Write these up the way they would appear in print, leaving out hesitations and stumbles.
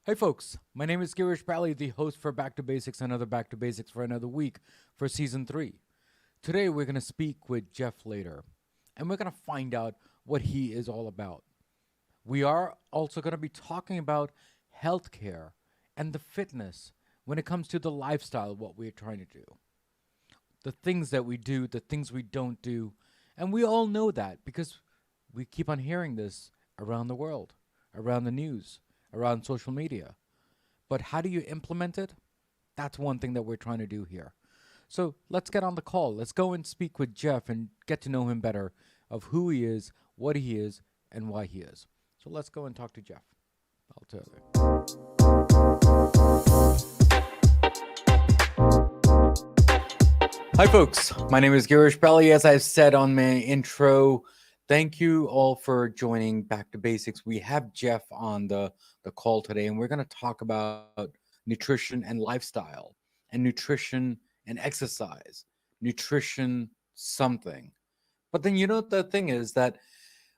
Hey folks, my name is Girish, the host for Back to Basics, another Back to Basics for another week for season 3. Today we're going to speak with Jeff later, and we're going to find out what he is all about. We are also going to be talking about healthcare and the fitness when it comes to the lifestyle, what we're trying to do, the things that we do, the things we don't do, and we all know that because we keep on hearing this around the world, around the news, around social media. But how do you implement it? That's one thing that we're trying to do here. So let's get on the call. Let's go and speak with Jeff and get to know him better of who he is, what he is, and why he is. So let's go and talk to Jeff. I'll tell you. Hi, folks. My name is Girish. As I said on my intro, thank you all for joining Back to Basics. We have Jeff on the call today, and we're going to talk about nutrition and lifestyle, and nutrition and exercise, nutrition something. But then, the thing is that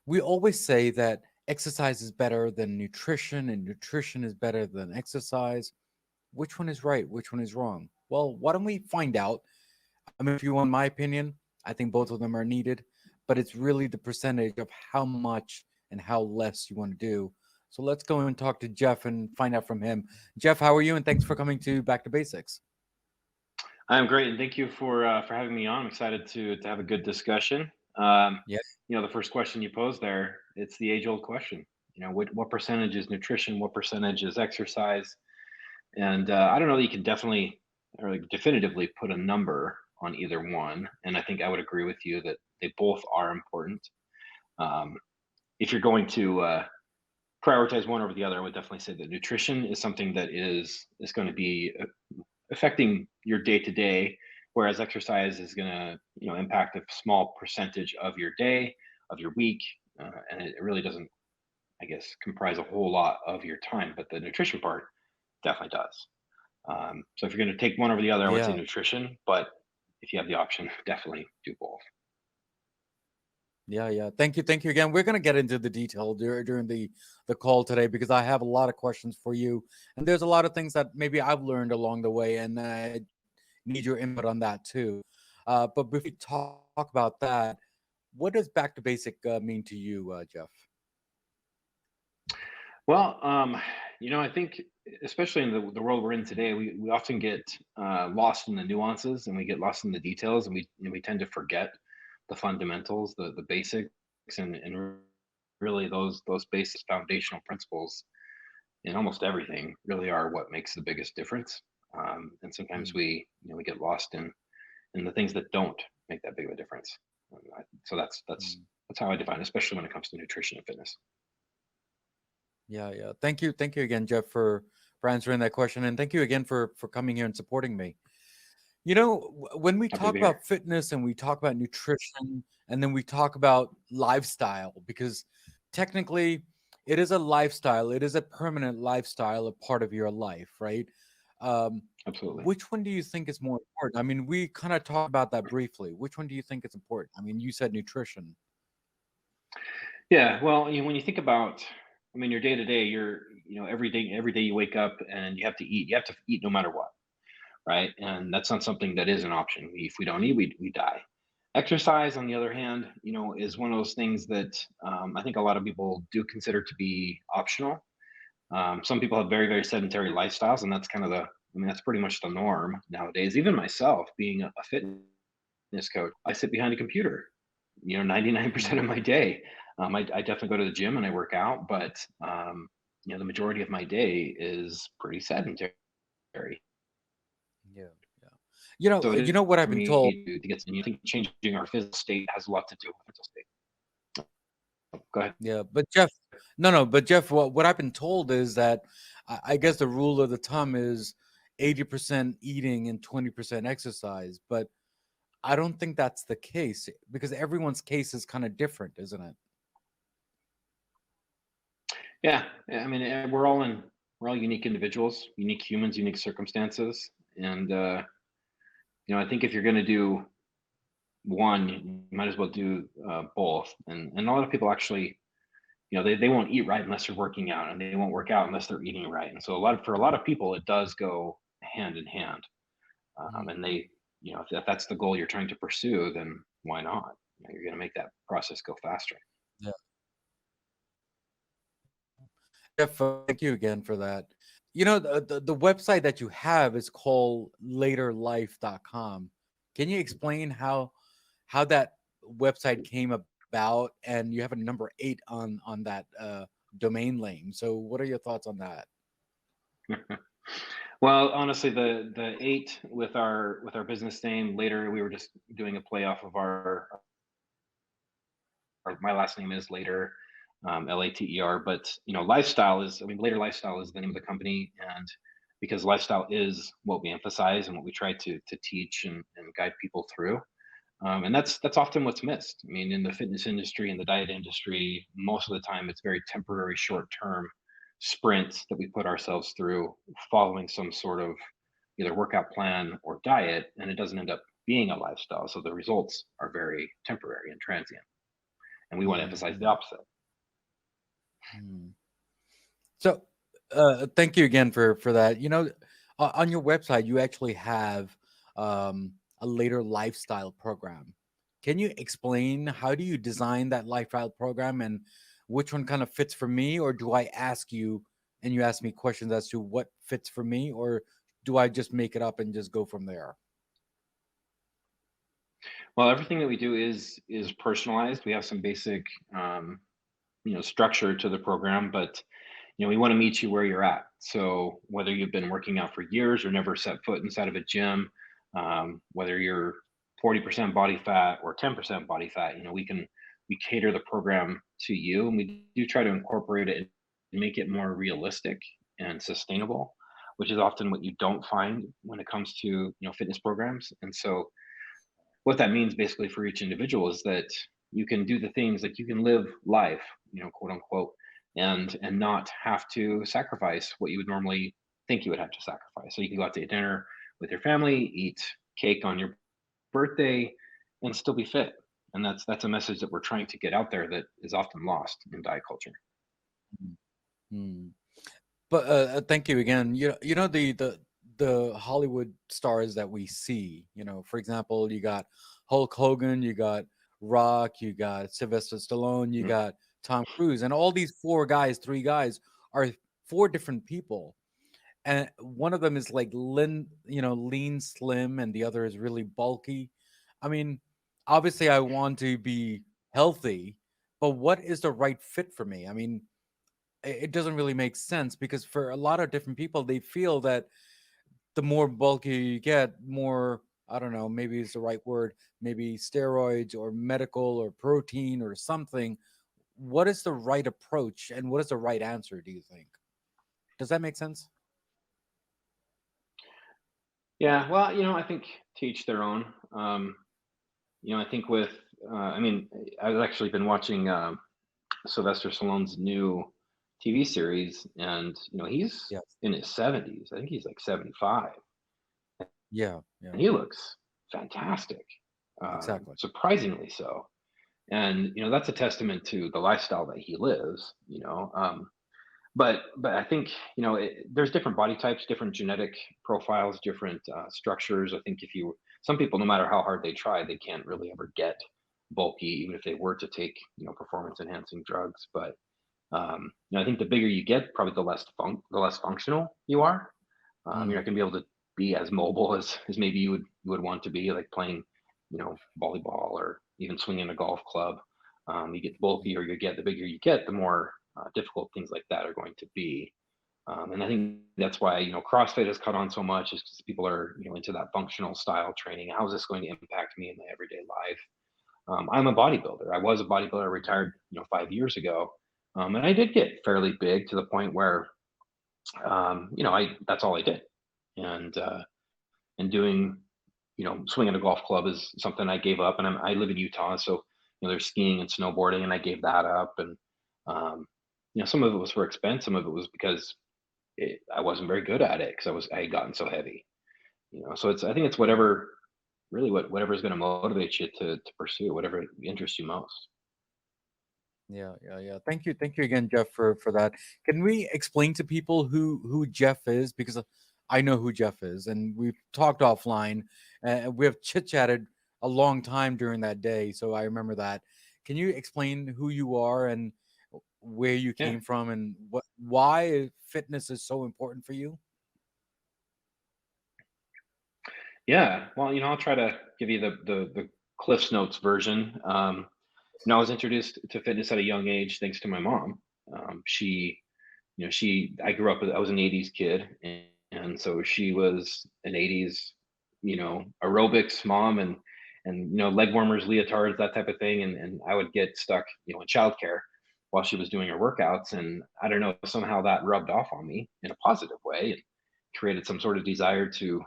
we always say that exercise is better than nutrition, and nutrition is better than exercise. Which one is right? Which one is wrong? Well, why don't we find out? I mean, if you want my opinion, I think both of them are needed, but it's really the percentage of how much and how less you want to do. So let's go and talk to Jeff and find out from him. Jeff, how are you? And thanks for coming to Back to Basics. I'm great, and thank you for having me on. I'm excited to have a good discussion. Yeah. The first question you posed there, it's the age-old question. What percentage is nutrition? What percentage is exercise? And I don't know that you can definitely or like definitively put a number on either one. And I think I would agree with you that they both are important. Um, if you're going to prioritize one over the other, I would definitely say that nutrition is something that is going to be affecting your day to day, whereas exercise is going to impact a small percentage of your day, of your week, and it really doesn't, I guess, comprise a whole lot of your time. But the nutrition part definitely does. So if you're going to take one over the other, I would say Yeah. nutrition. But if you have the option, definitely do both. Yeah, yeah. Thank you. Thank you again. We're going to get into the detail during the call today because I have a lot of questions for you. And there's a lot of things that maybe I've learned along the way, and I need your input on that too. But before we talk about that, what does back to basic mean to you, Jeff? Well, I think especially in the world we're in today, we often get lost in the nuances and we get lost in the details, and we tend to forget the fundamentals, the basics, and really those basic foundational principles in almost everything really are what makes the biggest difference. And sometimes Mm, we get lost in the things that don't make that big of a difference. So mm. that's how I define it, especially when it comes to nutrition and fitness. Yeah, yeah. Thank you again, Jeff, for answering that question, and thank you again for coming here and supporting me. When we Happy to talk be here. about fitness and we talk about nutrition and then we talk about lifestyle, because technically it is a lifestyle, it is a permanent lifestyle, a part of your life, right? Um, Absolutely. which one do you think is more important? I mean, we kind of talked about that briefly. Which one do you think is important? I mean, you said nutrition. Yeah. Well, when you think about, I mean, your day to day, every day you wake up and you have to eat. You have to eat no matter what, right? And that's not something that is an option. If we don't eat, we die. Exercise, on the other hand, is one of those things that I think a lot of people do consider to be optional. Some people have very, very sedentary lifestyles, and that's kind of that's pretty much the norm nowadays. Even myself, being a fitness coach, I sit behind a computer, 99% of Mm, my day. I definitely go to the gym and I work out, but the majority of my day is pretty sedentary. yeah, yeah. So it You is know what important I've for been told. me to get. And you think changing our physical state has a lot to do with mental state. Go ahead. Yeah, but Jeff, no, no, but Jeff, what I've been told is that I guess the rule of the thumb is 80% eating and 20% exercise, but I don't think that's the case because everyone's case is kind of different, isn't it? Yeah, I mean, we're all unique individuals, unique humans, unique circumstances, and I think if you're going to do one, you might as well do both. And a lot of people actually they won't eat right unless they're working out, and they won't work out unless they're eating right. And so for a lot of people, it does go hand in hand. Mm. And if that's the goal you're trying to pursue, then why not? You're going to make that process go faster. Yeah. Jeff, thank you again for that. The website that you have is called laterlife.com. Can you explain how that website came about? And you have a number 8 on that domain name. So what are your thoughts on that? Well, honestly, the eight with our business name later, we were just doing a play off of my last name is later, Later. But lifestyle is, I mean, later lifestyle is the name of the company, and because lifestyle is what we emphasize and what we try to teach and guide people through. And that's often what's missed. I mean, in the fitness industry and the diet industry, most of the time it's very temporary, short term sprints that we put ourselves through, following some sort of either workout plan or diet, and it doesn't end up being a lifestyle. So the results are very temporary and transient. And we want to emphasize the Mhm. opposite. Hmm. So, thank you again for that. On your website, you actually have a later lifestyle program. Can you explain how do you design that lifestyle program and which one kind of fits for me, or do I ask you and you ask me questions as to what fits for me, or do I just make it up and just go from there? Well, everything that we do is personalized. We have some basic structure to the program, but we want to meet you where you're at. So whether you've been working out for years or never set foot inside of a gym, whether you're 40% body fat or 10% body fat, we cater the program to you, and we do try to incorporate it and make it more realistic and sustainable, which is often what you don't find when it comes to fitness programs. And so what that means basically for each individual is that you can do the things, like you can live life, quote unquote, and not have to sacrifice what you would normally think you would have to sacrifice. So you can go out to dinner with your family, eat cake on your birthday, and still be fit. And that's a message that we're trying to get out there that is often lost in diet culture. Mm. But thank you again. The Hollywood stars that we see. For example, you got Hulk Hogan, you got Rock, you got Sylvester Stallone, you Mhm. got Tom Cruise, and all these 3 guys are 4 different people, and one of them is like lean, slim, and the other is really bulky. I mean, obviously, I want to be healthy, but what is the right fit for me? I mean, it doesn't really make sense because for a lot of different people they feel that the more bulky you get, more, I don't know, maybe it's the right word, maybe steroids or medical or protein or something. What is the right approach and what is the right answer, do you think? Does that make sense? Yeah, well, I think to each their own. I think I mean, I've actually been watching Sylvester Stallone's new TV series, and he's Yes. in his 70s. I think he's like 75, Yeah, yeah, and he looks fantastic, exactly. surprisingly so. And that's a testament to the lifestyle that he lives. But I think there's different body types, different genetic profiles, different structures. I think if you some people, no matter how hard they try, they can't really ever get bulky, even if they were to take performance enhancing drugs. But I think the bigger you get, probably the less functional you are. You're Mm, not going to be able to be as mobile as maybe you would want to be, like playing, volleyball or even swinging a golf club. You get bulkier, the bigger you get, the more difficult things like that are going to be. And I think that's why CrossFit has caught on so much, is because people are into that functional style training. How is this going to impact me in my everyday life? I'm a bodybuilder. I was a bodybuilder. I retired 5 years ago, and I did get fairly big to the point where I that's all I did, and doing swinging a golf club is something I gave up. And I live in Utah, so there's skiing and snowboarding, and I gave that up. And um, some of it was for expense, some of it was because I wasn't very good at it because I had gotten so heavy. So I think it's whatever really whatever is going to motivate you to pursue whatever interests you most. Yeah. Thank you again, Jeff, for that. Can we explain to people who Jeff is? Because I know who Jeff is, and we've talked offline, and we have chit chatted a long time during that day. So I remember that. Can you explain who you are and where you Yeah. came from, and why fitness is so important for you? Yeah. Well, I'll try to give you the Cliff's Notes version. I was introduced to fitness at a young age thanks to my mom. She, I grew up, I was an 80s kid. And so she was an 80s, aerobics mom and, leg warmers, leotards, that type of thing. And I would get stuck, in childcare while she was doing her workouts. And I don't know, somehow that rubbed off on me in a positive way and created some sort of desire to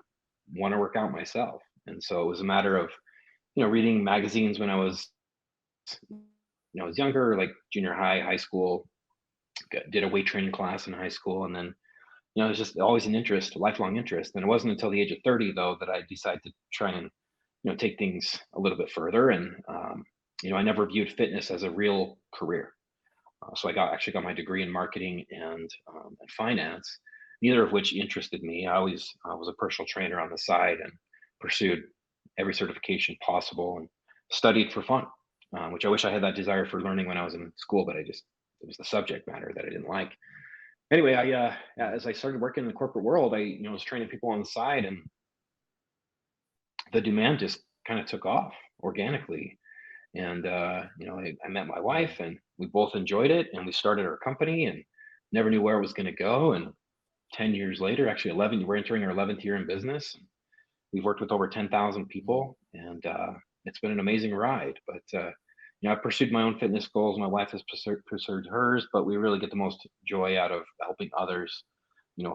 want to work out myself. And so it was a matter of, reading magazines when I was younger, like junior high, high school, did a weight training class in high school. And then, it's just always an interest, a lifelong interest. And it wasn't until the age of 30, though, that I decided to try and, take things a little bit further. And, I never viewed fitness as a real career. So I actually got my degree in marketing and finance, neither of which interested me. I was a personal trainer on the side and pursued every certification possible and studied for fun, which I wish I had that desire for learning when I was in school, but it was the subject matter that I didn't like. Anyway, as I started working in the corporate world, I was training people on the side, and the demand just kind of took off organically. And I met my wife, and we both enjoyed it, and we started our company, and never knew where it was going to go. And 10 years later, actually 11, we're entering our 11th year in business. We've worked with over 10,000 Mhm. people, and it's been an amazing ride. But I've pursued my own fitness goals. My wife has pursued hers, but we really get the most joy out of helping others.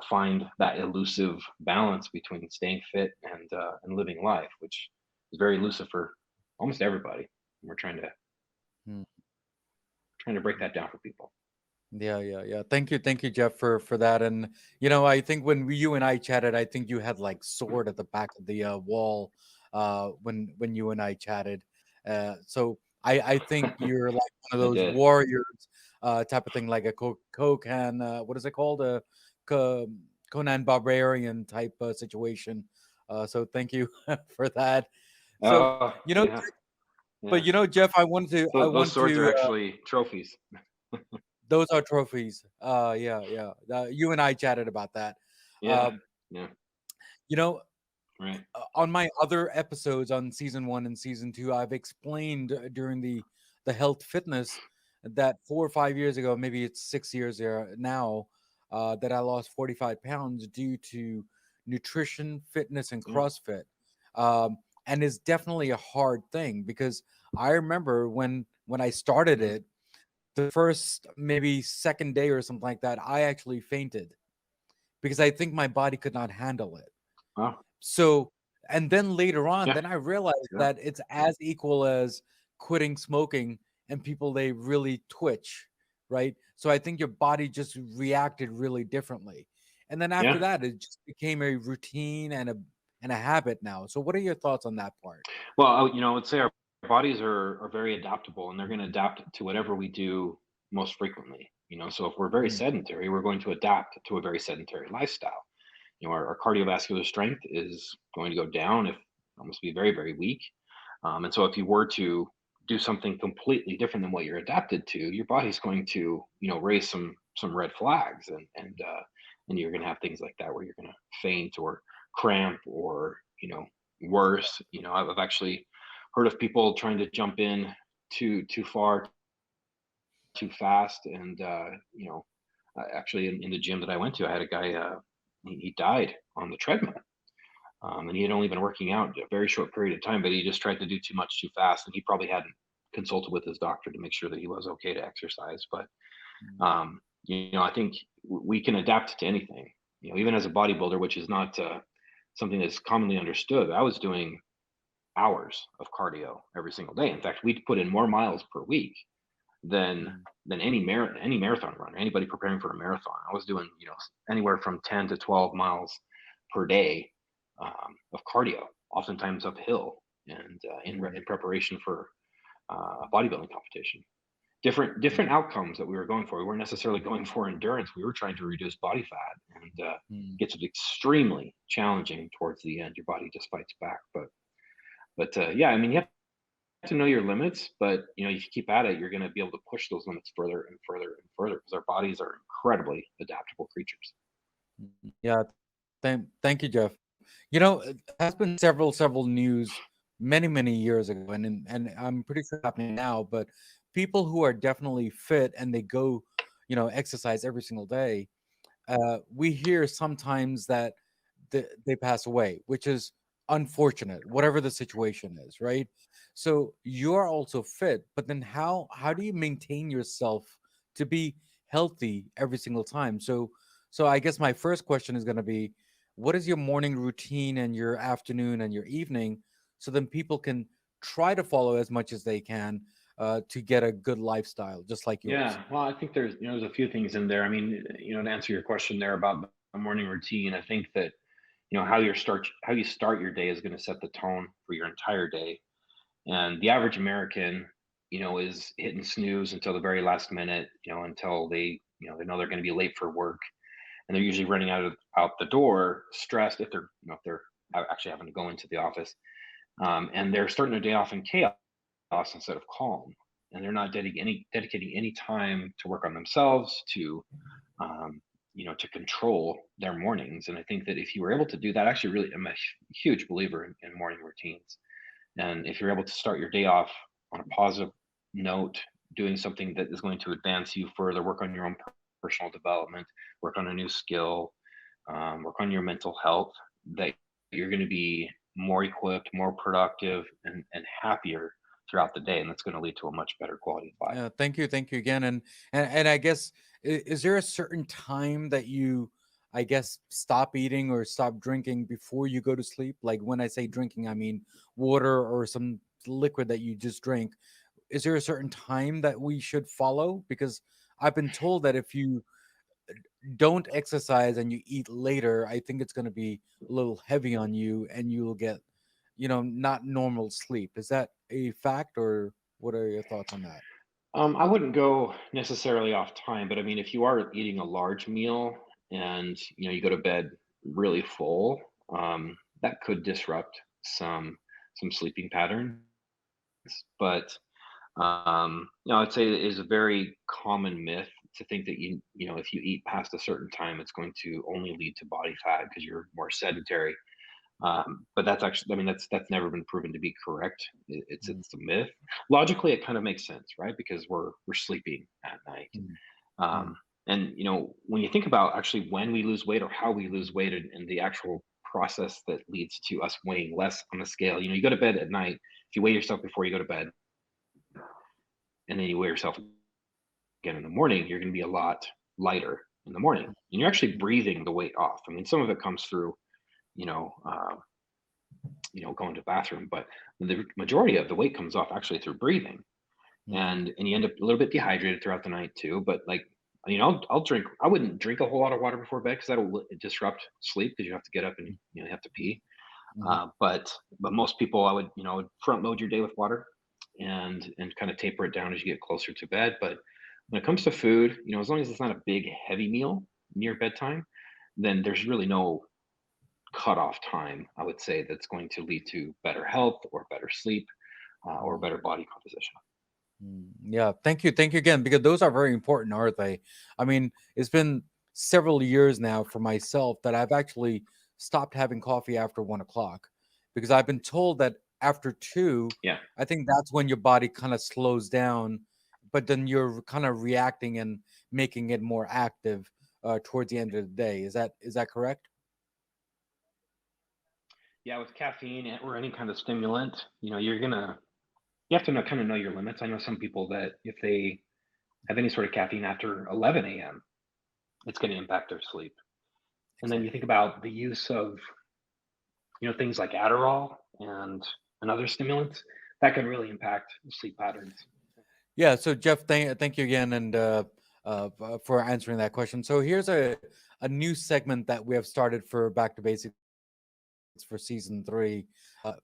Find that elusive balance between staying fit and living life, which is very elusive for almost everybody. We're Hmm. trying to break that down for people. Yeah. Thank you, Jeff, for that. And I think when you and I chatted, I think you had like sword at the back of the wall when you and I chatted. So I think you're like one of I those did. warriors type of thing, like a Kokan, what is it called, a Ko- Conan Barbarian type situation. So thank you for that. So Oh, you know, yeah, but yeah. Jeff, I Those want swords are to. actually trophies. Those are trophies. Yeah. You and I chatted about that. Yeah, Um, yeah, you know, right. on my other episodes on season 1 and season 2, I've explained during the health fitness that 4 or 5 years ago, maybe it's 6 years now, that I lost 45 pounds due to nutrition, fitness, and Yeah, CrossFit. Um, and it's definitely a hard thing because I remember when I started mhm. it, the first maybe second day or something like that, I actually fainted because I think my body could not handle it. Oh, So, and then later on, yeah, then I realized yeah, that it's as equal as quitting smoking and people they really twitch, right? So I think your body just reacted really differently. And then after yeah. that, it just became a routine and a habit now. So what are your thoughts on that part? Well, I would say our bodies are very adaptable, and they're going to adapt to whatever we do most frequently. So if we're very Mm, sedentary, we're going to adapt to a very sedentary lifestyle. Our cardiovascular strength is going to go down if almost be very, very weak. And so if you were to do something completely different than what you're adapted to, your body's going to, raise some red flags, and you're going to have things like that where you're going to faint or cramp or worse. I've actually heard of people trying to jump in too far, too fast, and actually in the gym that I went to, I had a guy. He died on the treadmill, and he had only been working out a very short period of time, but he just tried to do too much too fast, and he probably hadn't consulted with his doctor to make sure that he was okay to exercise. But mm, I think we can adapt to anything. Even as a bodybuilder, which is not something that's commonly understood. I was doing hours of cardio every single day. In fact, we'd put in more miles per week than mm, any marathon runner, anybody preparing for a marathon. I was doing anywhere from 10 to 12 miles per day of cardio, oftentimes uphill, and in mm, preparation for a bodybuilding competition. different outcomes that we were going for. We weren't necessarily going for endurance. We were trying to reduce body fat, and Mm. gets extremely challenging towards the end. Your body just fights back. But yeah, I mean, you have to know your limits. But if you keep at it, you're going to be able to push those limits further and further and further because our bodies are incredibly adaptable creatures. Yeah, thank you, Jeff. It has been several news many years ago, and I'm pretty sure it's happening now. But people who are definitely fit and they go, exercise every single day, we hear sometimes that they pass away, which is unfortunate, whatever the situation is, right? So you're also fit, but then how do you maintain yourself to be healthy every single time? So I guess my first question is going to be, what is your morning routine and your afternoon and your evening, so then people can try to follow as much as they can to get a good lifestyle, just like yours. Yeah, well, I think there's a few things in there. I mean, to answer your question there about the morning routine, I think that how you start your day is going to set the tone for your entire day. And the average American, is hitting snooze until the very last minute, until they know they're going to be late for work, and they're usually running out the door, stressed if they're actually having to go into the office, and they're starting their day off in chaos instead of calm, and they're not dedicating any time to work on themselves, um, to control their mornings. And I think that if you were able to do that, actually, really, I'm a huge believer in morning routines. And if you're able to start your day off on a positive note, doing something that is going to advance you further, work on your own personal development, work on a new skill, work on your mental health, that you're going to be more equipped, more productive, and happier throughout the day. And that's going to lead to a much better quality of life. Yeah, thank you again. And I guess, is there a certain time that you, I guess, stop eating or stop drinking before you go to sleep? Like when I say drinking, I mean water or some liquid that you just drink. Is there a certain time that we should follow? Because I've been told that if you don't exercise and you eat later, I think it's going to be a little heavy on you and you will get, not normal sleep. Is that a fact, or what are your thoughts on that? I wouldn't go necessarily off time, but I mean, if you are eating a large meal and you go to bed really full, that could disrupt some sleeping patterns. But I'd say it is a very common myth to think that if you eat past a certain time, it's going to only lead to body fat because you're more sedentary. But that's actually, I mean, that's never been proven to be correct. Mm, It's a myth. Logically, it kind of makes sense, right? Because we're sleeping at night. mm, mm, Um, and when you think about actually when we lose weight or how we lose weight, and the actual process that leads to us weighing less on the scale, you go to bed at night. If you weigh yourself before you go to bed, and then you weigh yourself again in the morning, you're going to be a lot lighter in the morning, and you're actually mm, breathing the weight off. I mean, some of it comes through, you know, going to the bathroom, but the majority of the weight comes off actually through breathing, mm, and you end up a little bit dehydrated throughout the night too. But like, I'll drink. I wouldn't drink a whole lot of water before bed because that'll disrupt sleep because you have to get up and you have to pee. mm. But most people, I would would front load your day with water, and kind of taper it down as you get closer to bed. But when it comes to food, as long as it's not a big heavy meal near bedtime, then there's really no cutoff time, I would say, that's going to lead to better health or better sleep, or Mm, better body composition. Yeah, thank you again, because those are very important, aren't they? I mean, it's been several years now for myself that I've actually stopped having coffee after 1 o'clock, because I've been told that after two, Yeah. I think that's when your body kind of slows down, but then you're kind of reacting and making it more active towards the end of the day. Is that correct? Yeah, with caffeine or any kind of stimulant, you have to kind of know your limits. I know some people that if they have any sort of caffeine after 11 a.m., it's going to impact their sleep. And then you think Exactly. about the use of things like Adderall and other stimulants that can really impact sleep patterns. Yeah. So Jeff, thank you again, and for answering that question. So here's a new segment that we have started for Back to Basics for season three.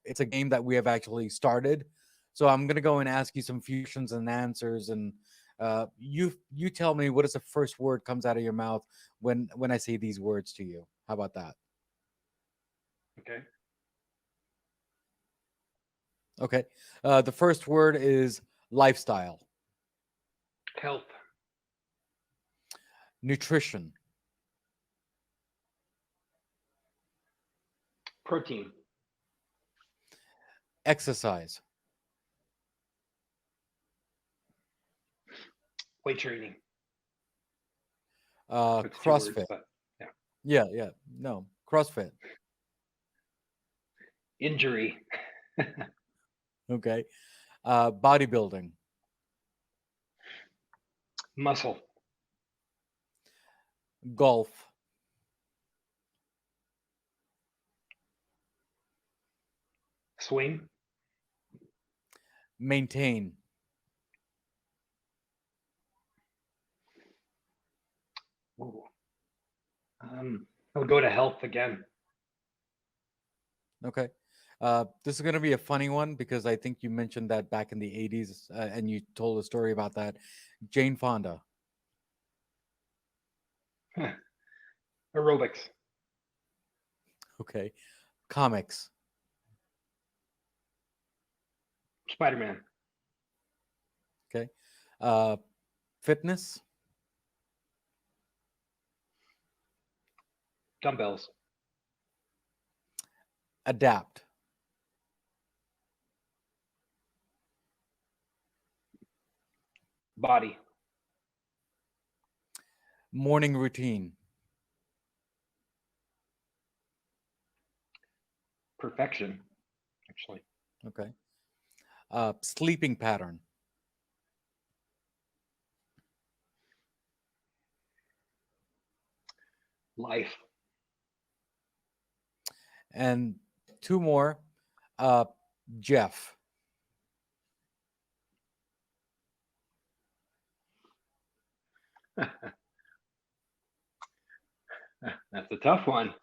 It's a game that we have actually started. So I'm gonna go and ask you some few questions and answers, and You tell me what is the first word comes out of your mouth when I say these words to you. How about that? Okay. Okay. The first word is lifestyle, Health. nutrition, Protein. exercise, Weight training. That's two words, CrossFit. but yeah. Yeah, yeah. No, CrossFit. Injury. Okay. Bodybuilding, Muscle. golf, Swing. maintain. Ooh. I would go to health again. Okay. This is going to be a funny one because I think you mentioned that back in the 80s and you told a story about that. Jane Fonda. Aerobics. Okay. Comics, Spider-Man. okay. Uh, fitness, Dumbbells. adapt, Body. morning routine, Perfection. Actually. okay. Sleeping pattern, Life. and two more. Uh, Jeff. That's a tough one.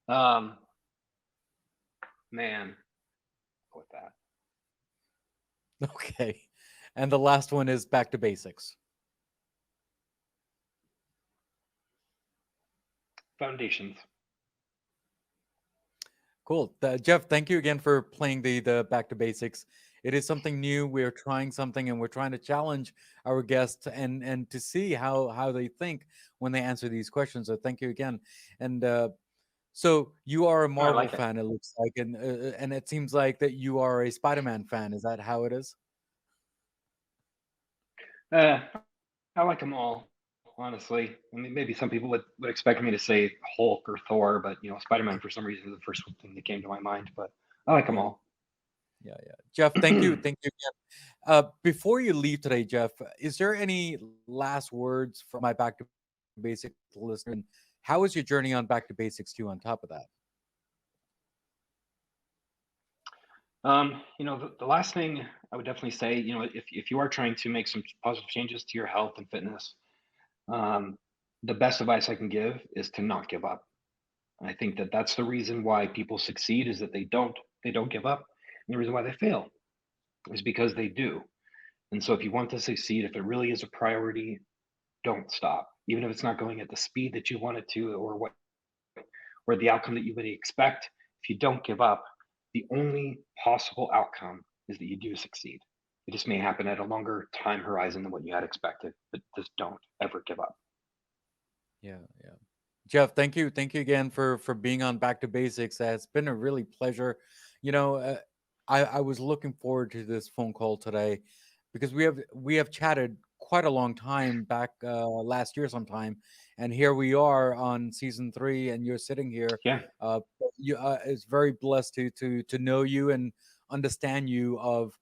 Um, man, with that. Okay. And the last one is back to basics. Foundations. Cool. Jeff, thank you again for playing the back to basics. It is something new. We're trying something and we're trying to challenge our guests and to see how they think when they answer these questions. So thank you again. And so you are a Oh, I Marvel like it. fan, it looks like, and it seems like that you are a Spider-Man fan. Is that how it is? Uh, I like them all, honestly. I mean, maybe some people would expect me to say Hulk or Thor, but Spider-Man for some reason is the first thing that came to my mind. But I like them Yeah, all. yeah, yeah. Jeff, thank you again. Before you leave today, Jeff, is there any last words for my Back to Basics listener? And how is your journey on Back to Basics too? On top of that, The last thing I would definitely say, if you are trying to make some positive changes to your health and fitness, um, the best advice I can give is to not give up. I think that that's the reason why people succeed is that they don't give up. And the reason why they fail is because they do. And so if you want to succeed, if it really is a priority, don't stop. Even if it's not going at the speed that you want it to or the outcome that you would expect, if you don't give up, the only possible outcome is that you do succeed. It just may happen at a longer time horizon than what you had expected, but just don't ever give up. yeah, yeah. Jeff, thank you again for being on Back to Basics. It's been a really pleasure. You know, I was looking forward to this phone call today because we have chatted quite a long time back last year sometime, and here we are on season 3, and you're sitting here. Yeah. Uh, it's very blessed to know you and understand you of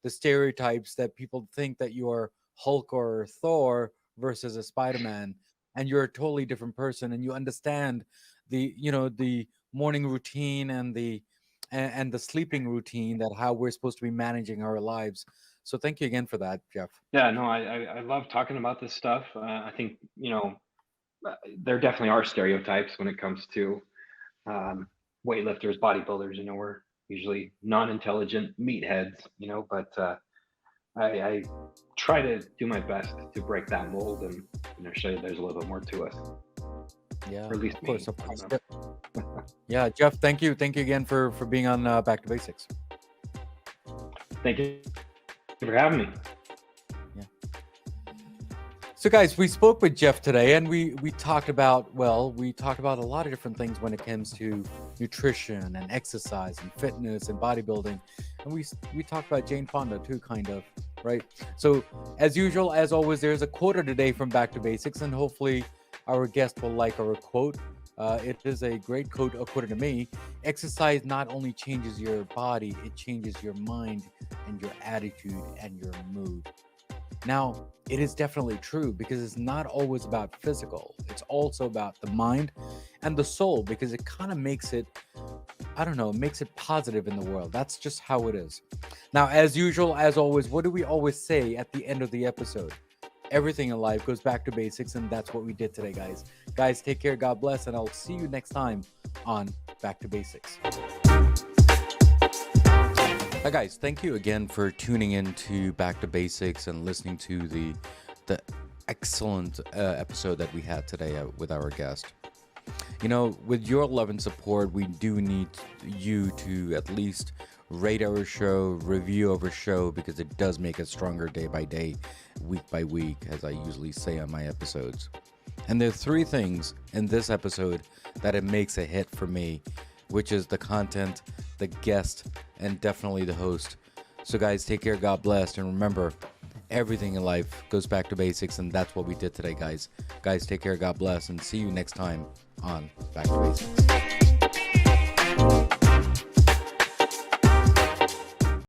the stereotypes that people think that you are Hulk or Thor versus a Spider-Man, and you're a totally different person and you understand the morning routine and the sleeping routine, that how we're supposed to be managing our lives. So thank you again for that, Jeff. Yeah, no, I love talking about this stuff. I think, there definitely are stereotypes when it comes to um, weightlifters, bodybuilders. We're usually non-intelligent meatheads, but I try to do my best to break that mold and show you there's a little bit more to us, Yeah, or at least of course, me. of I course. don't know. Yeah, Jeff, thank you again for being on Back to Basics. Thank you for having me. Yeah. So, guys, we spoke with Jeff today, and we talked about a lot of different things when it comes to nutrition and exercise and fitness and bodybuilding, and we talked about Jane Fonda too, kind of, right? So, as usual, as always, there's a quote of the day from Back to Basics, and hopefully, our guest will like our quote. It is a great quote, according to me. Exercise not only changes your body, it changes your mind and your attitude and your mood. Now, it is definitely true because it's not always about physical. It's also about the mind and the soul because it kind of makes it, I don't know, makes it positive in the world. That's just how it is. Now, as usual, as always, what do we always say at the end of the episode? Everything in life goes back to basics, and that's what we did today, guys. Guys, take care, God bless, and I'll see you next time on Back to Basics. Hi, guys. Thank you again for tuning in to Back to Basics and listening to the excellent episode that we had today with our guest. With your love and support, we do need you to at least rate our show, review our show, because it does make us stronger day by day, week by week, as I usually say on my episodes. And there are 3 things in this episode that it makes a hit for me, which is the content, the guest, and definitely the host. So guys, take care, God bless, and remember, everything in life goes back to basics, and that's what we did today, guys. Guys, take care, God bless, and see you next time on Back to Basics.